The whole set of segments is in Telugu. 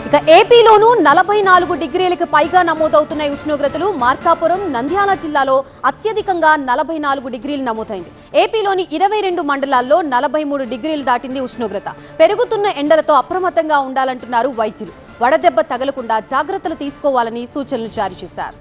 ఇక ఏపీలోనూ 44 డిగ్రీలకు పైగా నమోదవుతున్న ఉష్ణోగ్రతలు. మార్కాపురం, నంద్యాల జిల్లాలో అత్యధికంగా 44 డిగ్రీలు నమోదైంది. ఏపీలోని 22 మండలాల్లో 43 డిగ్రీలు దాటింది ఉష్ణోగ్రత. పెరుగుతున్న ఎండలతో అప్రమత్తంగా ఉండాలంటున్నారు వైద్యులు. వడదెబ్బ తగలకుండా జాగ్రత్తలు తీసుకోవాలని సూచనలు జారీ చేశారు.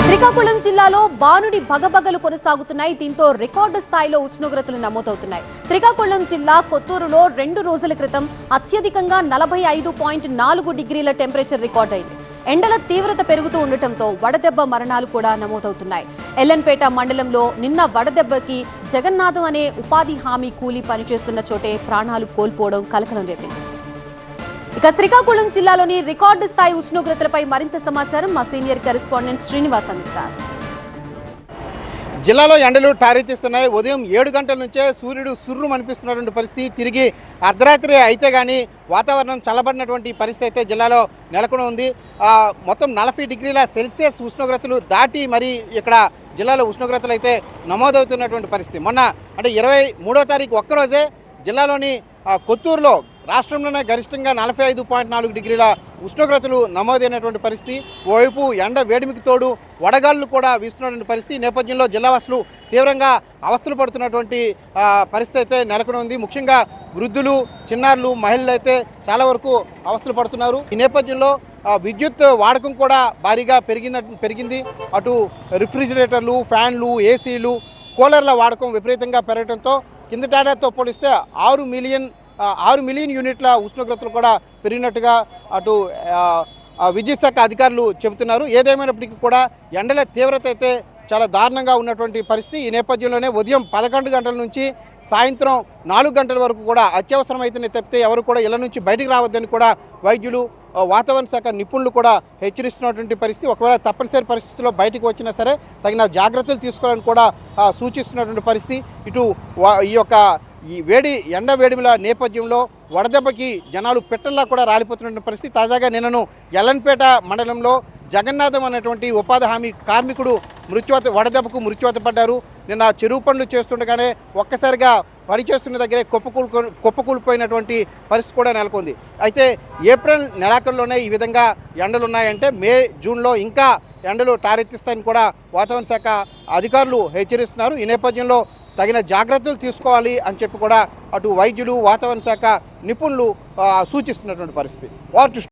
శ్రీకాకుళం జిల్లాలో బానుడి భగభగలు కొనసాగుతున్నాయి. దీంతో రికార్డు స్థాయిలో ఉష్ణోగ్రతలు నమోదవుతున్నాయి. శ్రీకాకుళం జిల్లా కొత్తూరులో 2 రోజుల క్రితం అత్యధికంగా 45.4 డిగ్రీల టెంపరేచర్ రికార్డ్ అయింది. ఎండల తీవ్రత పెరుగుతూ ఉండటంతో వడదెబ్బ మరణాలు కూడా నమోదవుతున్నాయి. ఎల్లన్పేట మండలంలో నిన్న వడదెబ్బకి జగన్నాథం అనే ఉపాధి హామీ కూలీ పనిచేస్తున్న చోటే ప్రాణాలు కోల్పోవడం కలకలం రేపింది. ఇక శ్రీకాకుళం జిల్లాలోని రికార్డు స్థాయి ఉష్ణోగ్రతలపై మరింత సమాచారం మా సీనియర్ కరెస్పాండెంట్ శ్రీనివాస్ అందిస్తారు. జిల్లాలో ఎండలు టారెత్తిస్తున్నాయి. ఉదయం 7 గంటల నుంచే సూర్యుడు సుర్రు అనిపిస్తున్నటువంటి పరిస్థితి. తిరిగి అర్ధరాత్రి అయితే కానీ వాతావరణం చల్లబడినటువంటి పరిస్థితి అయితే జిల్లాలో నెలకొని ఉంది. మొత్తం 40 డిగ్రీల సెల్సియస్ ఉష్ణోగ్రతలు దాటి మరి ఇక్కడ జిల్లాలో ఉష్ణోగ్రతలు అయితే నమోదవుతున్నటువంటి పరిస్థితి. మొన్న అంటే 23వ తారీఖు ఒక్కరోజే జిల్లాలోని కొత్తూరులో రాష్ట్రంలోనే గరిష్టంగా 45.4 డిగ్రీల ఉష్ణోగ్రతలు నమోదైనటువంటి పరిస్థితి. ఓవైపు ఎండ వేడిమికి తోడు వడగాళ్ళు కూడా వీస్తున్నటువంటి పరిస్థితి. నేపథ్యంలో జిల్లావాసులు తీవ్రంగా అవస్థలు పడుతున్నటువంటి పరిస్థితి అయితే నెలకొని ఉంది. ముఖ్యంగా వృద్ధులు, చిన్నారులు, మహిళలు అయితే చాలా వరకు అవస్థలు పడుతున్నారు. ఈ నేపథ్యంలో విద్యుత్ వాడకం కూడా భారీగా పెరిగింది. అటు రిఫ్రిజిరేటర్లు, ఫ్యాన్లు, ఏసీలు, కూలర్ల వాడకం విపరీతంగా పెరగడంతో కిందటేడాదితో పోలిస్తే 6 మిలియన్ యూనిట్ల ఉష్ణోగ్రతలు కూడా పెరిగినట్టుగా అటు విద్యుత్ శాఖ అధికారులు చెబుతున్నారు. ఏదేమైనప్పటికీ కూడా ఎండల తీవ్రత అయితే చాలా దారుణంగా ఉన్నటువంటి పరిస్థితి. ఈ నేపథ్యంలోనే ఉదయం 11 గంటల నుంచి సాయంత్రం 4 గంటల వరకు కూడా అత్యవసరమైతేనే తప్పితే ఎవరు కూడా ఇళ్ల నుంచి బయటికి రావద్దని కూడా వైద్యులు, వాతావరణ శాఖ నిపుణులు కూడా హెచ్చరిస్తున్నటువంటి పరిస్థితి. ఒకవేళ తప్పనిసరి పరిస్థితుల్లో బయటకు వచ్చినా సరే తగిన జాగ్రత్తలు తీసుకోవాలని కూడా సూచిస్తున్నటువంటి పరిస్థితి. ఇటు ఈ ఎండ వేడిమిల నేపథ్యంలో వడదెబ్బకి జనాలు పెట్టల్లా కూడా రాలిపోతున్న పరిస్థితి. తాజాగా నిన్నను ఎల్లన్పేట మండలంలో జగన్నాథం అనేటువంటి ఉపాధి హామీ కార్మికుడు వడదెబ్బకు మృత్యువాత పడ్డారు. నిన్న చెరువు పనులు చేస్తుండగానే ఒక్కసారిగా పనిచేస్తున్న దగ్గరే కుప్పకూలిపోయినటువంటి పరిస్థితి కూడా నెలకొంది. అయితే ఏప్రిల్ నెలాఖరులోనే ఈ విధంగా ఎండలు ఉన్నాయంటే మే, జూన్లో ఇంకా ఎండలు టారెత్తిస్తాయని కూడా వాతావరణ శాఖ అధికారులు హెచ్చరిస్తున్నారు. ఈ నేపథ్యంలో తగిన జాగ్రత్తలు తీసుకోవాలి అని చెప్పి కూడా అటు వైద్యులు, వాతావరణ శాఖ నిపుణులు సూచిస్తున్నటువంటి పరిస్థితి.